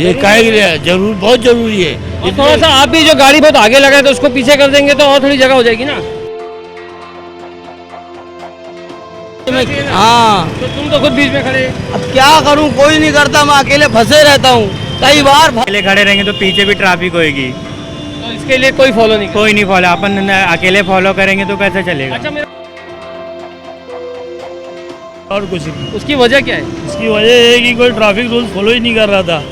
ये काहे के लिए जरूर, बहुत जरूरी है। और थोड़ा सा आप भी जो गाड़ी बहुत आगे लगाए तो उसको पीछे कर देंगे तो और थोड़ी जगह हो जाएगी ना। हाँ, तो तुम तो खुद बीच में खड़े। अब क्या करूँ, कोई नहीं करता, मैं अकेले फंसे रहता हूँ कई बार। अकेले खड़े रहेंगे तो पीछे भी ट्रैफिक होएगी, तो इसके लिए कोई फॉलो नहीं कोई नहीं फॉलो। अपन अकेले फॉलो करेंगे तो कैसे चलेगा। अच्छा, मेरा और कुछ नहीं। उसकी वजह क्या है? इसकी वजह ये है कि कोई ट्रैफिक रूल फॉलो ही नहीं कर रहा था।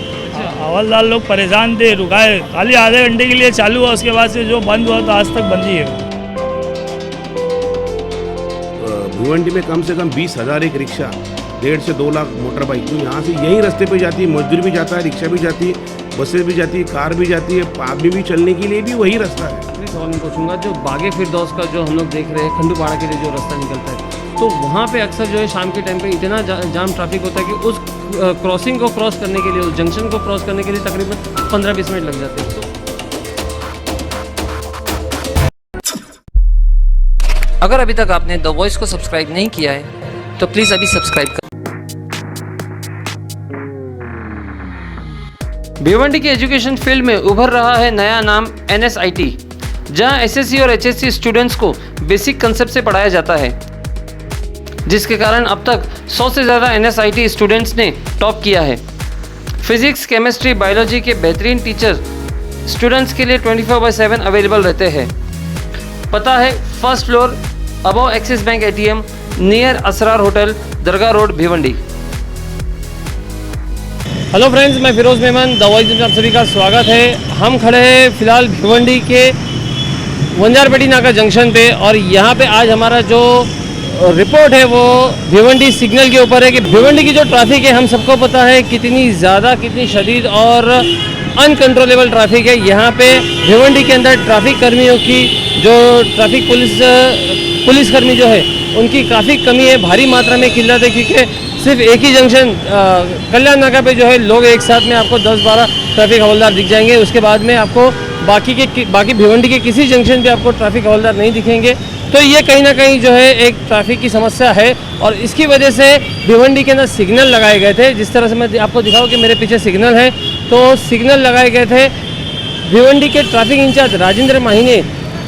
हवलदार लोग परेशान थे, रुकाए, खाली आधे घंटे के लिए चालू हुआ, उसके बाद से जो बंद हुआ तो आज तक बंद ही है। भिवंडी में कम से कम 20,000 एक रिक्शा, 1.5 से 2 लाख मोटर बाइक, तो यहाँ से यही रास्ते पे जाती है। मजदूर भी जाता है, रिक्शा भी जाती है, बसें भी जाती है, कार भी जाती है, आदमी भी चलने के लिए भी वही रास्ता है। मैं सवाल में पूछूंगा, जो बागे फिरदौस का जो हम लोग देख रहे हैं खंडूपाड़ा के लिए जो रास्ता निकलता है, तो वहाँ पे अक्सर जो है शाम के टाइम पे इतना जाम ट्रैफिक होता है कि उस क्रॉसिंग को क्रॉस करने के लिए, उस जंक्शन को क्रॉस करने के लिए तकरीबन 15-20 मिनट लग जाते हैं। तो अगर अभी तक आपने द वॉइस को सब्सक्राइब नहीं किया है तो प्लीज़ अभी सब्सक्राइब करें। भिवंडी की एजुकेशन फील्ड में उभर रहा है नया नाम NSIT, जहां SSC और HSC स्टूडेंट्स को बेसिक कंसेप्ट से पढ़ाया जाता है, जिसके कारण अब तक 100 से ज़्यादा NSIT स्टूडेंट्स ने टॉप किया है। फिजिक्स, केमिस्ट्री, बायोलॉजी के बेहतरीन टीचर स्टूडेंट्स के लिए 24/7 अवेलेबल रहते हैं। पता है first floor, above Axis bank ATM, near Asrar hotel, Dargah road, Bhiwandi. Hello friends, मैं फिरोज मेमन, द वॉइस में आप सभी का स्वागत है। हम खड़े हैं फिलहाल भिवंडी के वंजारपेटी नाका जंक्शन पे, और यहाँ पे आज हमारा जो रिपोर्ट है वो भिवंडी सिग्नल के ऊपर है कि भिवंडी की जो ट्रैफिक है हम सबको पता है कितनी ज़्यादा, कितनी शदीद और अनकंट्रोलेबल ट्रैफिक है। यहाँ पे भिवंडी के अंदर ट्रैफिक कर्मियों की, जो ट्रैफिक पुलिसकर्मी जो है उनकी काफ़ी कमी है, भारी मात्रा में किल्लत है, क्योंकि सिर्फ एक ही जंक्शन कल्याण नाका पे जो है लोग एक साथ में आपको 10-12 ट्रैफिक हवलदार दिख जाएंगे। उसके बाद में आपको बाकी भिवंडी के किसी जंक्शन पे आपको ट्रैफिक हवलदार नहीं दिखेंगे। तो ये कहीं ना कहीं जो है एक ट्रैफिक की समस्या है, और इसकी वजह से भिवंडी के अंदर सिग्नल लगाए गए थे। जिस तरह से मैं आपको दिखाऊं कि मेरे पीछे सिग्नल है, तो सिग्नल लगाए गए थे। भिवंडी के ट्रैफिक इंचार्ज राजेंद्र माही ने,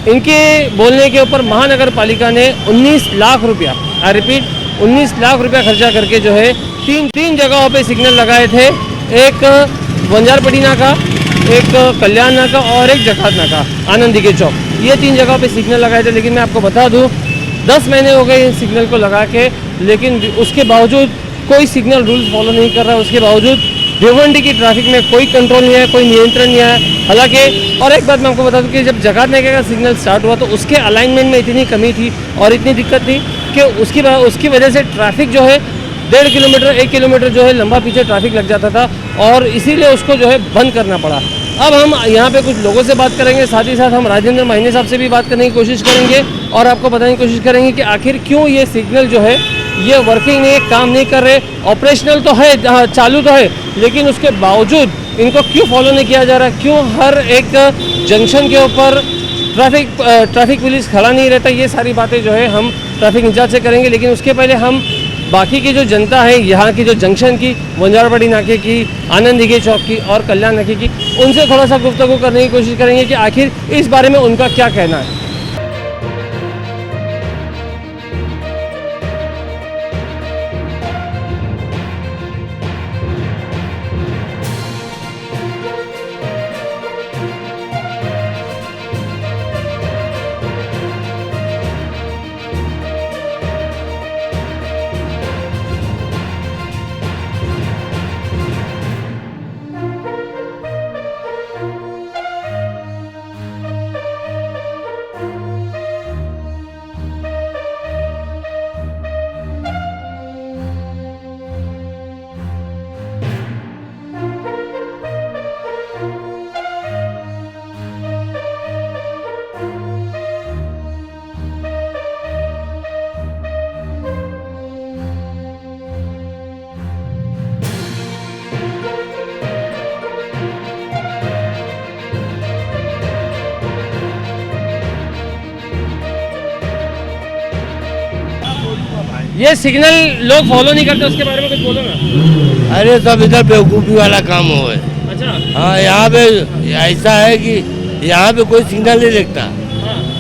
इनके बोलने के ऊपर महानगर पालिका ने 19 लाख रुपया, आई रिपीट 19 लाख रुपया खर्चा करके जो है तीन जगहों पे सिग्नल लगाए थे। एक वंजारपेटी नाका, एक कल्याण नाका और एक जकात नाका, आनंदी के चौक, ये 3 जगहों पे सिग्नल लगाए थे। लेकिन मैं आपको बता दूं 10 महीने हो गए इन सिग्नल को लगा के, लेकिन उसके बावजूद कोई सिग्नल रूल्स फॉलो नहीं कर रहा है। उसके बावजूद भिवंडी की ट्रैफिक में कोई कंट्रोल नहीं है, कोई नियंत्रण नहीं है। हालांकि और एक बात मैं आपको बता दूं कि जब जकात नाके का सिग्नल स्टार्ट हुआ तो उसके अलाइनमेंट में इतनी कमी थी और इतनी दिक्कत थी कि उसकी वजह से ट्रैफिक जो है 1.5 किलोमीटर 1 किलोमीटर जो है लंबा पीछे ट्रैफिक लग जाता था, और इसीलिए उसको जो है बंद करना पड़ा। अब हम यहाँ पे कुछ लोगों से बात करेंगे, साथ ही साथ हम राजेंद्र माही साहब से भी बात करने की कोशिश करेंगे और आपको बताने की कोशिश करेंगे कि आखिर क्यों ये सिग्नल जो है ये वर्किंग नहीं है, काम नहीं कर रहे। ऑपरेशनल तो है, चालू तो है, लेकिन उसके बावजूद इनको क्यों फॉलो नहीं किया जा रहा, क्यों हर एक जंक्शन के ऊपर ट्रैफिक पुलिस खड़ा नहीं रहता। ये सारी बातें जो है हम ट्रैफिक इंचार्ज से करेंगे। लेकिन उसके पहले हम बाकी की जो जनता है यहाँ की, जो जंक्शन की, वंजारपेटी नाके की, आनंदी के चौक की और कल्याण नाके की, उनसे थोड़ा सा गुफ्तगू करने की कोशिश करेंगे कि आखिर इस बारे में उनका क्या कहना है। ये सिग्नल लोग फॉलो नहीं करते, उसके बारे में कुछ बोलो ना। अरे सब इधर बेवकूफ़ी वाला काम हो है। अच्छा हाँ यहाँ पे ऐसा है कि यहाँ पे कोई सिग्नल नहीं देखता।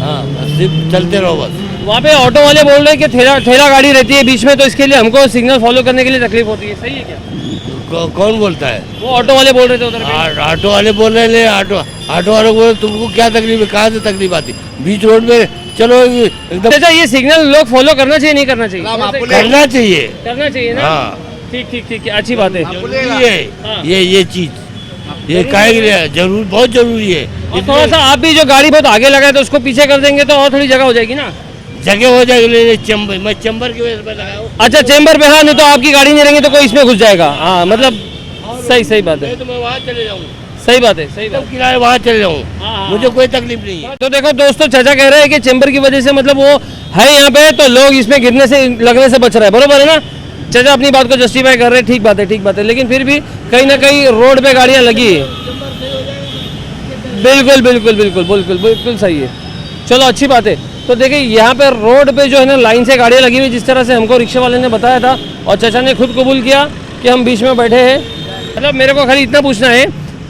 हाँ बस सिर्फ चलते रहो बस। वहाँ पे ऑटो वाले बोल रहे हैं कि ठेला गाड़ी रहती है बीच में, तो इसके लिए हमको सिग्नल फॉलो करने के लिए तकलीफ होती है, सही है क्या? कौन बोलता है? वो ऑटो वाले बोल रहे थे उधर पे। ऑटो वाले बोल रहे हैं, ऑटो वाले बोल तुमको क्या तकलीफ है, कहाँ से तकलीफ आती? बीच रोड में चलो एकदम। अच्छा ये सिग्नल लोग फॉलो करना चाहिए नहीं करना चाहिए? करना चाहिए। करना चाहिए ना। हाँ ठीक ठीक ठीक है, अच्छी बात है। ये चीज ये काहे के लिए जरूर बहुत जरूरी है। और थोड़ा सा आप भी जो गाड़ी बहुत आगे लगाए तो उसको पीछे कर देंगे तो और थोड़ी जगह हो जाएगी ना। जगह हो जाएगी। चैम्बर मैं चैम्बर की वजह से लगाया हूँ। अच्छा चेंबर पे, हाँ नहीं तो आपकी गाड़ी नहीं रहेंगी तो कोई इसमें घुस जाएगा। हाँ मतलब सही बात है, तो मैं वहाँ चले जाऊँ, सही बात है, सही बात। किराए वहाँ चले जाऊँ, मुझे कोई तकलीफ नहीं है। तो देखो दोस्तों, चाचा कह रहे हैं कि चेंबर की वजह से मतलब वो है यहाँ पे तो लोग इसमें गिरने से लगने से बच रहे हैं, बरोबर है ना? चाचा अपनी बात को जस्टिफाई कर रहे हैं, ठीक बात है, ठीक बात है, लेकिन फिर भी कहीं ना कहीं रोड पे गाड़ियाँ लगी है। बिल्कुल बिल्कुल बिल्कुल बिल्कुल बिल्कुल सही है। चलो अच्छी बात है। तो देखिए यहाँ पे रोड पे जो है ना लाइन से गाड़ियाँ लगी हुई, जिस तरह से हमको रिक्शा वाले ने बताया था और चाचा ने खुद कबूल किया कि हम बीच में बैठे हैं। मतलब मेरे को खाली इतना पूछना है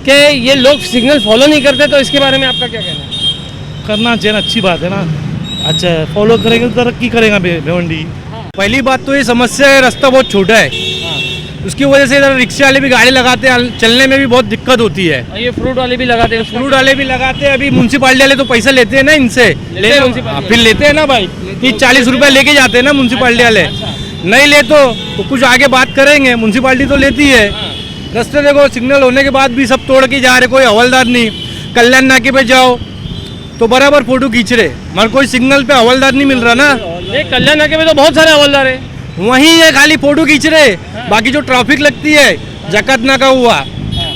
कि ये लोग सिग्नल फॉलो नहीं करते, तो इसके बारे में आपका क्या कहना है? करना चाहिए ना, अच्छी बात है ना। अच्छा फॉलो करेंगे तो तरक्की करेगा भिवंडी। पहली बात तो ये समस्या है, रास्ता बहुत छोटा है, उसकी वजह से इधर रिक्शा वाले भी गाड़ी लगाते हैं, चलने में भी बहुत दिक्कत होती है। ये फ्रूट वाले भी लगाते हैं, फ्रूट वाले भी लगाते हैं। अभी म्यूनसिपालिटी वाले तो पैसा लेते हैं ना इनसे, फिर लेते हैं ना भाई, 30-40 रुपए लेके जाते हैं ना म्यूनसिपालिटी वाले। नहीं ले तो कुछ आगे बात करेंगे, म्यूनसिपालिटी तो लेती है। रास्ते देखो सिग्नल होने के बाद भी सब तोड़ के जा रहे, कोई हवलदार नहीं। कल्याण नाके पे जाओ तो बराबर फोटो खींच रहे, मगर कोई सिग्नल पे हवलदार नहीं मिल रहा ना। ये कल्याण नाके में तो बहुत सारे हवलदार है, वहीं ये खाली फोटो खींच रहे, बाकी जो ट्रैफिक लगती है, जकात नाका हुआ,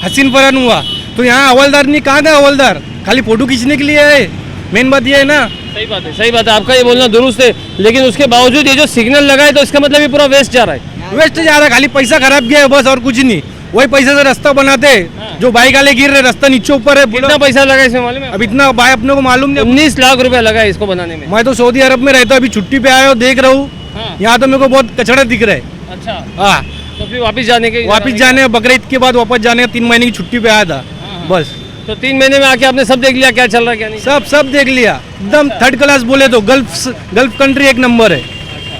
हसीन फरन हुआ, तो यहाँ हवलदार नहीं, कहाँ गए हवलदार? खाली फोटो खींचने के लिए है। मेन बात ये है ना। सही बात है, सही बात है, आपका ये बोलना दुरुस्त है, लेकिन उसके बावजूद ये जो सिग्नल लगा है तो इसका मतलब ये पूरा वेस्ट जा रहा है। वेस्ट जा रहा है, खाली पैसा खराब किया है बस, और कुछ नहीं। वही पैसे से रास्ता बनाते, जो बाइक वाले गिर रहे, रास्ता नीचे ऊपर है। कितना पैसा लगा इसमें मालूम है? अब इतना भाई अपने को मालूम नहीं। 19 लाख रुपया लगा है इसको बनाने में। मैं तो सऊदी अरब में रहता हूँ, अभी छुट्टी पे आया हूँ, देख रहा हूँ। यहाँ तो मेरे को बहुत कचड़ा दिख रहा है। अच्छा हाँ, तो फिर वापस जाने बकरीद के बाद वापस जाने का 3 महीने की छुट्टी पे आया था बस। तो 3 महीने में आके आपने सब देख लिया क्या चल रहा है क्या नहीं? सब देख लिया, एकदम थर्ड क्लास बोले तो गल्फ कंट्री एक नंबर है।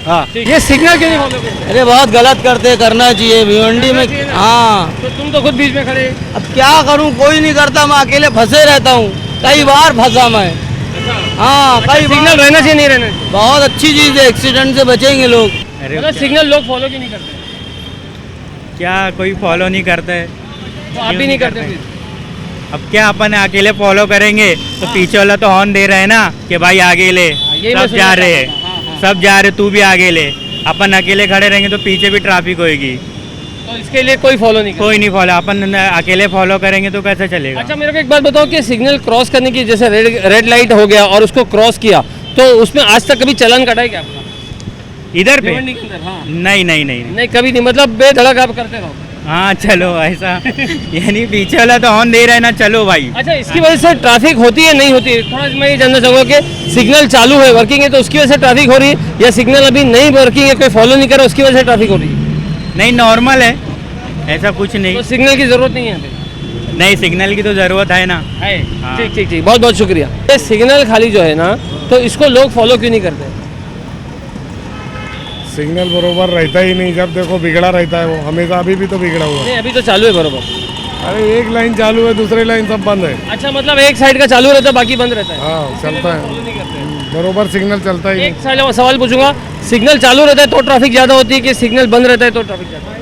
हाँ, ये सिग्नल क्यों नहीं फॉलो करते? अरे बहुत गलत करते, करना चाहिए भिवंडी में। हाँ तो तुम तो खुद बीच में खड़े। अब क्या करूँ, कोई नहीं करता, मैं अकेले फंसे रहता हूँ, कई बार फंसा मैं। हाँ कई बार। सिग्नल रहना चाहिए नहीं रहना चाहिए? बहुत अच्छी चीज़ है, एक्सीडेंट से बचेंगे लोग। मतलब सिग्नल लोग फॉलो क्यों नहीं करते? क्या कोई फॉलो नहीं करता है? तो आप भी नहीं करते फिर? अब क्या अपन अकेले फॉलो करेंगे तो पीछे वाला तो हॉर्न दे रहा है ना कि भाई आगे ले, यही मैं सब जा सुनना रहे चाहता था। हैं, सब जा रहे, तू भी आगे ले। अपन अकेले खड़े रहेंगे तो पीछे भी ट्रैफिक होएगी, तो इसके लिए कोई फॉलो नहीं करता? कोई नहीं फॉलो। अपन अकेले फॉलो करेंगे तो कैसे चलेगा? अच्छा मेरे को एक बात बताओ कि सिग्नल क्रॉस करने की, जैसे रेड लाइट हो गया और उसको क्रॉस किया, तो उसमें आज तक कभी चालान कटा है क्या आपका? इधर पे भिवंडी के अंदर? हाँ। नहीं, कभी नहीं, मतलब बेधड़क आप करते रहो। हाँ चलो ऐसा यानी पीछे वाला तो हॉर्न दे रहा है ना, चलो भाई। अच्छा इसकी वजह से ट्रैफिक होती है नहीं होती है? थोड़ा मैं ये जानना चाहूँगा कि सिग्नल चालू है, वर्किंग है, तो उसकी वजह से ट्रैफिक हो रही है, या सिग्नल अभी नहीं वर्किंग है, कोई फॉलो नहीं कर रहा, उसकी वजह से ट्रैफिक हो रही है? नहीं, नॉर्मल है, ऐसा कुछ नहीं। तो सिग्नल की जरूरत नहीं है अभी? नहीं, सिग्नल की तो जरूरत है ना। है। हाँ। ठीक ठीक ठीक, बहुत बहुत शुक्रिया। ये सिग्नल खाली जो है ना, तो इसको लोग फॉलो क्यों नहीं करते? सिग्नल बरोबर रहता ही नहीं, जब देखो बिगड़ा रहता है वो, हमेशा अभी भी तो बिगड़ा हुआ है। नहीं अभी तो चालू है बरोबर। अरे एक लाइन चालू है, दूसरी लाइन सब बंद है। अच्छा मतलब एक साइड का चालू रहता है, बाकी बंद रहता है? हाँ चलता है, फॉलो नहीं करते। बरोबर सिग्नल चलता ही एक सवाल पूछूंगा, सिग्नल चालू रहता है तो ट्रैफिक ज़्यादा होती है कि सिग्नल बंद रहता है तो ट्रैफिक ज़्यादा? नहीं।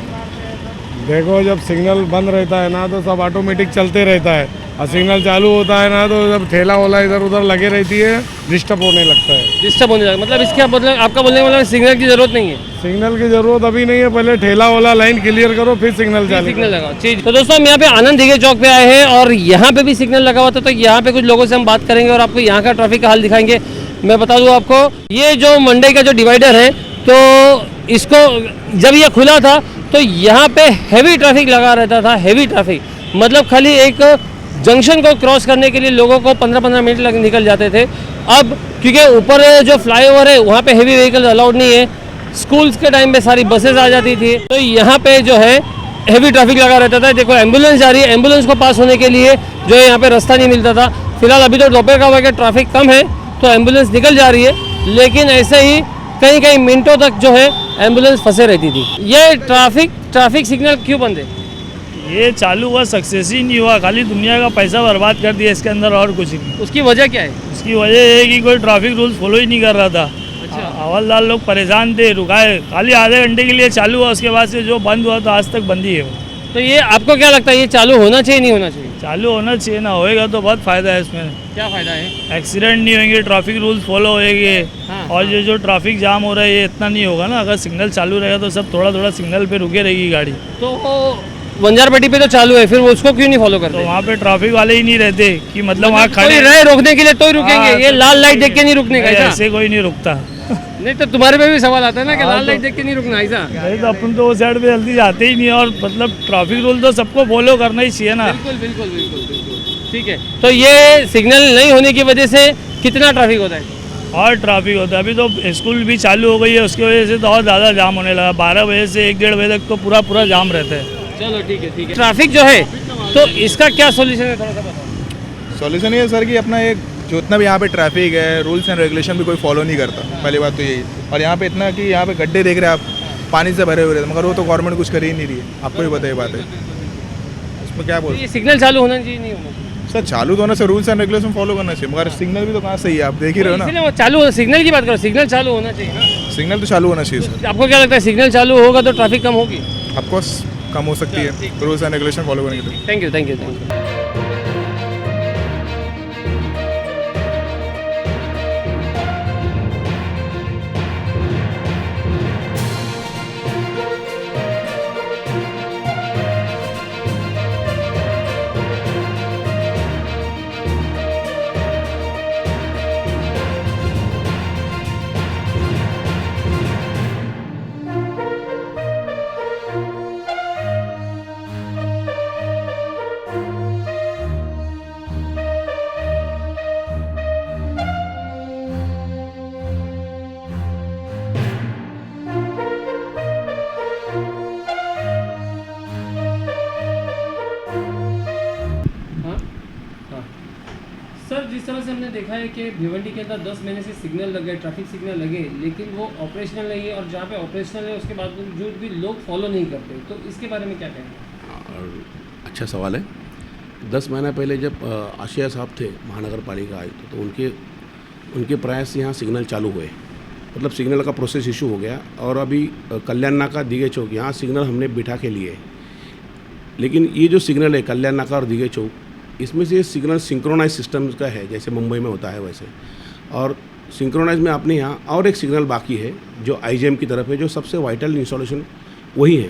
देखो जब सिग्नल बंद रहता है ना तो सब ऑटोमेटिक चलते रहता है, और सिग्नल चालू होता है ना तो जब ठेला वाला इधर उधर लगे रहती है, डिस्टर्ब होने लगता है। डिस्टर्ब होने लगा, मतलब इसका मतलब आपका बोलने का मतलब सिग्नल की जरूरत नहीं है? सिग्नल की जरूरत अभी नहीं है, पहले ठेला वाला लाइन क्लियर करो फिर सिग्नल चालू सिग्नल लगाओ। ठीक, तो दोस्तों हम यहाँ पे आनंद दिघे चौक पे आए हैं और यहाँ पे भी सिग्नल लगा हुआ था, तो यहाँ पे कुछ लोगों से हम बात करेंगे और आपको यहाँ का ट्रैफिक का हाल दिखाएंगे। मैं बता दूँ आपको, ये जो मंडई का जो डिवाइडर है, तो इसको जब ये खुला था तो यहाँ पे हैवी ट्रैफिक लगा रहता था, हैवी ट्रैफिक, मतलब खाली एक जंक्शन को क्रॉस करने के लिए लोगों को 15-15 मिनट निकल जाते थे। अब क्योंकि ऊपर जो फ्लाईओवर है वहाँ पे हैवी व्हीकल अलाउड नहीं है, स्कूल्स के टाइम पे सारी बसेस आ जाती थी, तो यहाँ पे जो है हेवी ट्रैफिक लगा रहता था। देखो एम्बुलेंस जा रही है, एम्बुलेंस को पास होने के लिए जो है यहाँ पे रास्ता नहीं मिलता था। फिलहाल अभी तो दोपहर का वक्त ट्रैफिक कम है तो एम्बुलेंस निकल जा रही है, लेकिन ऐसे ही कहीं कहीं मिनटों तक जो है एम्बुलेंस फंसे रहती थी। ये ट्रैफिक सिग्नल क्यों बंद है? ये चालू हुआ सक्सेस ही नहीं हुआ, खाली दुनिया का पैसा बर्बाद कर दिया इसके अंदर और कुछ नहीं। उसकी वजह क्या है? उसकी वजह ये है कि कोई ट्रैफिक रूल्स फॉलो ही नहीं कर रहा था। हवलदार लोग परेशान थे, रुकाए, खाली आधे घंटे के लिए चालू हुआ, उसके बाद से जो बंद हुआ तो आज तक बंद ही है वो। तो ये आपको क्या लगता है, ये चालू होना चाहिए नहीं होना चाहिए? चालू होना चाहिए ना, होएगा तो बहुत फ़ायदा है इसमें। क्या फ़ायदा है? एक्सीडेंट नहीं होंगे, ट्रैफिक रूल्स फॉलो होएंगे। हाँ, और ये जो ट्रैफिक जाम हो रहा है ये इतना नहीं होगा ना, अगर सिग्नल चालू रहेगा तो सब थोड़ा थोड़ा सिग्नल पे रुके रहेगी गाड़ी। तो बंजारपट्टी पे तो चालू है, फिर वो उसको क्यों नहीं फॉलो तो करते? वहाँ पे ट्रैफिक वाले ही नहीं रहते कि मतलब वहाँ कोई खड़े रहे रोकने के लिए तो ही रुकेंगे, हाँ, ये तो लाल लाइट देख के नहीं रुकने का नहीं, ऐसा? ऐसे कोई नहीं रुकता। नहीं तो तुम्हारे पे भी सवाल आता है ना कि हाँ, लाल तो- लाइट देख के नहीं रुकना ऐसा? नहीं तो अपन तो वो साइड पे जल्दी जाते ही नहीं, और मतलब ट्रैफिक रूल तो सबको फॉलो करना ही चाहिए ना। बिल्कुल बिल्कुल बिल्कुल बिल्कुल ठीक है। तो ये सिग्नल नहीं होने की वजह से कितना ट्रैफिक होता है? और ट्रैफिक होता है, अभी तो स्कूल भी चालू हो गई है, उसकी वजह से तो और ज़्यादा जाम होने लगा। 12 बजे से 1-1:30 बजे तक तो पूरा जाम रहता है। चलो ठीक है। ट्रैफिक जो है तो इसका क्या सोल्यूशन है, थोड़ा सा बताओ। सॉल्यूशन ये है सर कि अपना एक जितना भी यहाँ पे ट्रैफिक है, रूल्स एंड रेगुलेशन भी कोई फॉलो नहीं करता, पहली बात तो यही। और यहाँ पे इतना कि यहाँ पे गड्ढे देख रहे हैं आप, पानी से भरे हुए रहते, मगर वो तो गवर्नमेंट कुछ कर ही नहीं रही है, आपको भी पता है बात है। उसमें क्या बोल ये सिग्नल चालू होना चाहिए नहीं होना चाहिए? सर, चालू तो होना चाहिए, रूल्स एंड रेगुलेशन फॉलो करना चाहिए, मगर सिग्नल भी तो कहाँ सही है, आप देख ही रहे हो ना। इसलिए वो चालू सिग्नल की बात करो, सिग्नल चालू होना चाहिए ना। सिग्नल तो चालू होना चाहिए सर, आपको क्या लगता है सिग्नल चालू होगा तो ट्रैफिक कम होगी? ऑफकोर्स कम हो सकती है रूल्स एंड रेगुलेशन फॉलो करने के लिए। Thank you. सर, जिस तरह से हमने देखा है कि भिवंडी के अंदर 10 महीने से सिग्नल लगे, ट्रैफिक सिग्नल लगे, लेकिन वो ऑपरेशनल नहीं है, और जहाँ पे ऑपरेशनल है उसके बावजूद भी लोग फॉलो नहीं करते, तो इसके बारे में क्या कहेंगे? और अच्छा सवाल है। 10 महीना पहले जब आशिया साहब थे महानगर पालिका आयुक्त, तो उनके प्रयास से यहाँ सिग्नल चालू हुए, मतलब सिग्नल का प्रोसेस इशू हो गया। और अभी कल्याण नाका दिगे चौक, यहाँ सिग्नल हमने बिठा के लिए। लेकिन ये जो सिग्नल है कल्याण नाका और दिगे चौक, इसमें से सिग्नल सिंक्रोनाइज सिस्टम का है, जैसे मुंबई में होता है वैसे। और सिंक्रोनाइज में आपने यहाँ और एक सिग्नल बाकी है जो आईजीएम की तरफ है, जो सबसे वाइटल इंस्टॉलेशन वही है,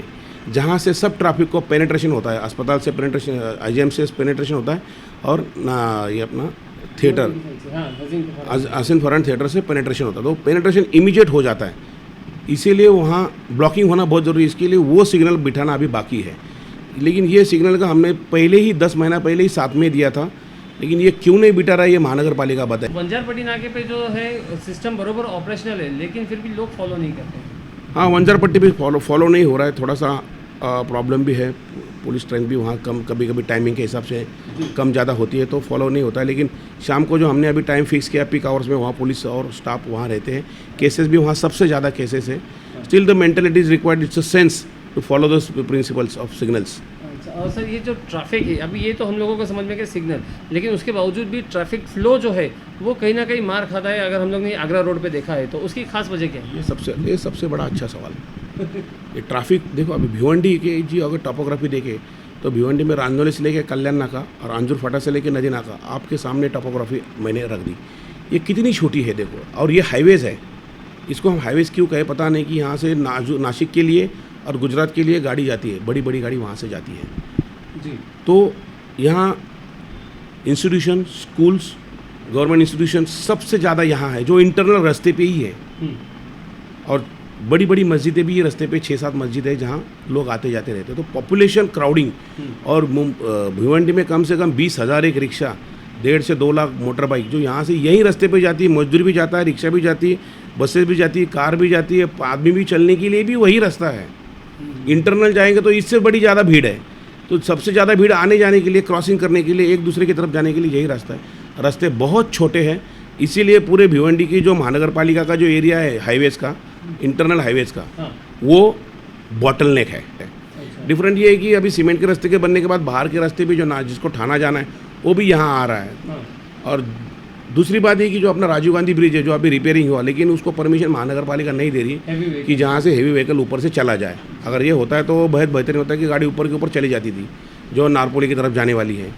जहाँ से सब ट्रैफिक को पेनिट्रेशन होता है। अस्पताल से पेनिट्रेशन, आईजीएम से पेनिट्रेशन होता है, और ये अपना थिएटर आसिन फरहान थिएटर से पेनिट्रेशन होता है, तो पेनिट्रेशन इमीडिएट हो जाता है। इसीलिए वहाँ ब्लॉकिंग होना बहुत ज़रूरी है, इसके लिए वो सिग्नल बिठाना अभी बाकी है। लेकिन ये सिग्नल का हमने पहले ही 10 महीना पहले ही साथ में दिया था, लेकिन ये क्यों नहीं बिठा रहा है ये महानगर पालिका बताए। बंजारपट्टी नाके पे जो है सिस्टम बरोबर ऑपरेशनल है, लेकिन फिर भी लोग फॉलो नहीं करते। हाँ, बंजारपट्टी भी फॉलो नहीं हो रहा है, थोड़ा सा प्रॉब्लम भी है। पुलिस स्ट्रेंथ भी वहाँ कम, कभी कभी टाइमिंग के हिसाब से कम ज़्यादा होती है तो फॉलो नहीं होता है। लेकिन शाम को जो हमने अभी टाइम फिक्स किया पीक आवर्स में, वहाँ पुलिस और स्टाफ वहाँ रहते हैं। केसेस भी वहाँ सबसे ज़्यादा केसेस है। Still the mentality is required, it's a sense to follow the principles of signals. और सर, ये जो ट्रैफिक है, अभी ये तो हम लोगों को समझ में कि सिग्नल, लेकिन उसके बावजूद भी ट्रैफिक फ्लो जो है वो कहीं ना कहीं मार खाता है। अगर हम लोग ने आगरा रोड पे देखा है तो उसकी खास वजह क्या है? ये सबसे बड़ा अच्छा सवाल है। ये ट्रैफिक देखो, अभी भिवंडी के जी अगर टोपोग्राफी देखें तो भिवंडी में रांजोली से लेकर कल्याण नाका और आंजूर फाटा से लेकर नदी नाका, आपके सामने टोपोग्राफी मैंने रख दी। ये कितनी छोटी है देखो, और ये हाईवेज़ है। इसको हम हाईवेज़ क्यों कहे पता नहीं, कि यहाँ से नासिक के लिए और गुजरात के लिए गाड़ी जाती है, बड़ी बड़ी गाड़ी वहाँ से जाती है जी। तो यहाँ इंस्टीट्यूशन, स्कूल्स, गवर्नमेंट इंस्टीट्यूशन सबसे ज़्यादा यहाँ है, जो इंटरनल रास्ते पे ही है। और बड़ी बड़ी मस्जिदें भी ये रास्ते पे 6-7 मस्जिद है जहाँ लोग आते जाते रहते हैं। तो पॉपुलेशन क्राउडिंग, और भिवंडी में कम से कम 20,000 एक रिक्शा, 1.5 से 2 लाख मोटर बाइक जो यहाँ से यही रास्ते पे जाती है। मजदूर भी जाता है, रिक्शा भी जाती है, बसेस भी जाती है, कार भी जाती है, आदमी भी चलने के लिए भी वही रास्ता है। इंटरनल जाएंगे तो इससे बड़ी ज़्यादा भीड़ है। तो सबसे ज़्यादा भीड़ आने जाने के लिए, क्रॉसिंग करने के लिए, एक दूसरे की तरफ जाने के लिए यही रास्ता है। रास्ते बहुत छोटे हैं, इसीलिए पूरे भिवंडी की जो महानगर पालिका का जो एरिया है हाईवेज़ का, इंटरनल हाईवेज़ का, वो बॉटलनेक है। डिफरेंट ये है कि अभी सीमेंट के रास्ते के बनने के बाद बाहर के रास्ते भी जो ना जिसको थाना जाना है वो भी यहाँ आ रहा है। और दूसरी बात ये कि जो अपना राजीव गांधी ब्रिज है जो अभी रिपेयरिंग हुआ, लेकिन उसको परमिशन महानगर पालिका नहीं दे रही है कि जहाँ से हेवी व्हीकल ऊपर से चला जाए। अगर ये होता है तो बहुत बेहतरीन होता है कि गाड़ी ऊपर के ऊपर चली जाती थी जो नारपोली की तरफ जाने वाली है।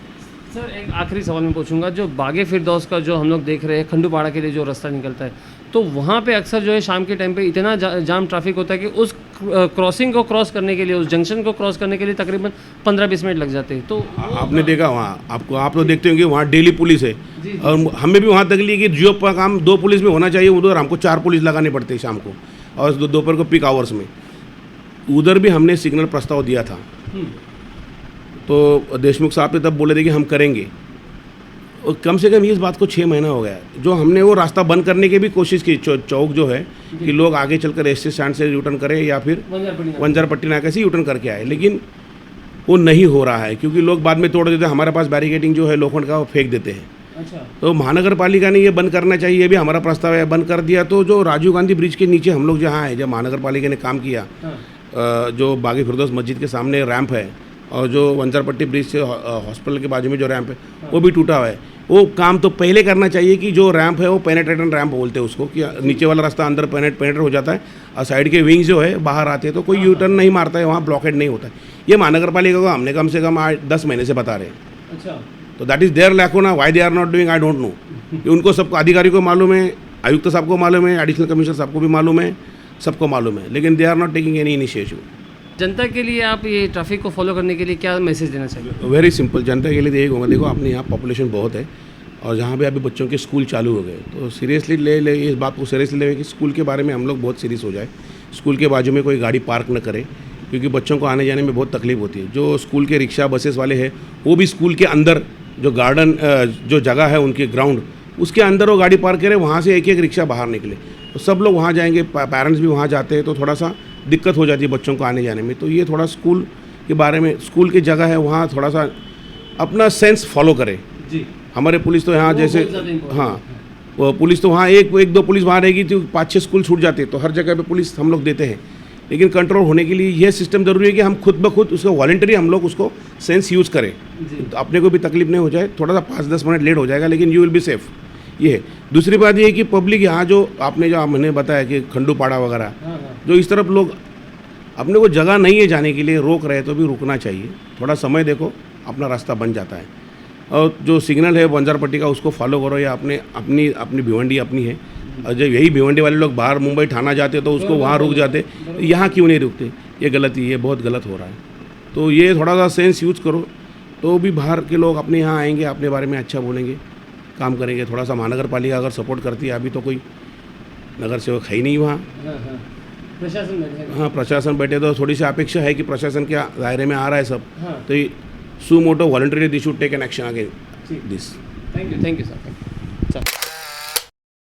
सर एक आखिरी सवाल मैं पूछूंगा, जो बागे फिरदौस का जो हम लोग देख रहे हैं खंडूपाड़ा के लिए जो रास्ता निकलता है, तो वहाँ पे अक्सर जो है शाम के टाइम पे इतना जाम ट्रैफिक होता है कि उस क्रॉसिंग को क्रॉस करने के लिए, उस जंक्शन को क्रॉस करने के लिए तकरीबन 15-20 मिनट लग जाते हैं। तो आपने देखा वहाँ, आपको आप लोग देखते होंगे वहाँ डेली पुलिस है, और हमें भी वहाँ तकलीफ कि जो काम 2 पुलिस में होना चाहिए उधर हमको 4 पुलिस लगाने पड़ते हैं शाम को और दोपहर को पीक आवर्स में। उधर भी हमने सिग्नल प्रस्ताव दिया था, तो देशमुख साहब ने तब बोले थे कि हम करेंगे। और कम से कम इस बात को 6 महीना हो गया जो हमने वो रास्ता बंद करने की भी कोशिश की, चौक जो है कि लोग आगे चलकर एस स्टैंड से यूटर्न करें या फिर वंजारपट्टी नाके से यूटर्न करके आए, लेकिन वो नहीं हो रहा है क्योंकि लोग बाद में तोड़ देते हैं। हमारे पास बैरिकेडिंग जो है लोखंड का वो फेंक देते हैं। अच्छा। तो महानगर पालिका ने ये बंद करना चाहिए, ये भी हमारा प्रस्ताव है। बंद कर दिया तो जो राजीव गांधी ब्रिज के नीचे हम लोग जहाँ है, जब महानगर पालिका ने काम किया, जो बागी फिरदौस मस्जिद के सामने रैंप है और जो वंजारपट्टी ब्रिज से हॉस्पिटल के बाजू में जो रैंप है वो भी टूटा हुआ है। वो काम तो पहले करना चाहिए कि जो रैंप है वो पेनेट्रेटेड रैंप बोलते हैं उसको, कि नीचे वाला रास्ता अंदर पेनेट्रेट हो जाता है और साइड के विंग्स जो है बाहर आते हैं तो कोई यू टर्न नहीं मारता है, वहाँ ब्लॉकेड नहीं होता है। ये महानगर पालिका को हमने कम से कम 10 महीने से बता रहे हैं। अच्छा। तो that is there lacuna, why they are not doing I don't know. उनको सबको, अधिकारी को मालूम है, आयुक्त साहब को मालूम है, एडिशनल कमिश्नर साहब को भी मालूम है, सबको मालूम है, लेकिन they are not taking any initiative. जनता के लिए आप ये ट्रैफिक को फॉलो करने के लिए क्या मैसेज देना चाहिए? वेरी सिंपल, जनता के लिए तो यही कहूँगा, देखो अपने यहाँ पॉपुलेशन बहुत है और जहाँ पे अभी बच्चों के स्कूल चालू हो गए तो सीरियसली ले इस बात को सीरियसली ले कि स्कूल के बारे में हम लोग बहुत सीरियस हो जाए। स्कूल के बाजू में कोई गाड़ी पार्क न करे क्योंकि बच्चों को आने जाने में बहुत तकलीफ होती है। जो स्कूल के रिक्शा बसेस वाले हैं वो भी स्कूल के अंदर जो गार्डन जो जगह है उनके ग्राउंड उसके अंदर वो गाड़ी पार्क करें, वहाँ से एक एक रिक्शा बाहर निकले तो सब लोग वहाँ जाएंगे, पेरेंट्स भी वहाँ जाते हैं तो थोड़ा सा दिक्कत हो जाती है बच्चों को आने जाने में। तो ये थोड़ा स्कूल के बारे में, स्कूल की जगह है वहाँ थोड़ा सा अपना सेंस फॉलो करें। जी। हमारे पुलिस तो यहाँ जैसे, हाँ वो पुलिस तो वहाँ एक दो पुलिस वहाँ रहेगी तो 5-6 स्कूल छूट जाते, तो हर जगह पे पुलिस हम लोग देते हैं। लेकिन कंट्रोल होने के लिए यह सिस्टम ज़रूरी है कि हम खुद ब खुद उसको वॉलंटरी हम लोग उसको सेंस यूज़ करें, तो अपने को भी तकलीफ नहीं हो जाए। थोड़ा सा 5-10 मिनट लेट हो जाएगा लेकिन यू विल बी सेफ। ये है। दूसरी बात ये है कि पब्लिक यहाँ जो आपने जो मैंने बताया कि खंडूपाड़ा वगैरह जो इस तरफ लोग अपने को जगह नहीं है जाने के लिए रोक रहे तो भी रुकना चाहिए, थोड़ा समय देखो अपना रास्ता बन जाता है। और जो सिग्नल है वंजारपट्टी का उसको फॉलो करो, या अपनी भिवंडी अपनी है, और जब यही भिवंडी वाले लोग बाहर मुंबई थाना जाते तो उसको वहाँ रुक जाते, यहाँ क्यों नहीं रुकते? ये गलती, ये बहुत गलत हो रहा है। तो ये थोड़ा सा सेंस यूज करो तो भी बाहर के लोग अपने यहाँ आएंगे, अपने बारे में अच्छा बोलेंगे, काम करेंगे। थोड़ा सा महानगर पालिका अगर सपोर्ट करती है, अभी तो कोई नगर सेवक है ही नहीं वहाँ, प्रशासन बैठे, हाँ प्रशासन बैठे, तो थोड़ी सी अपेक्षा है कि प्रशासन के दायरे में आ रहा है सब, तो suo motu voluntary they should take an action against this. Thank you sir.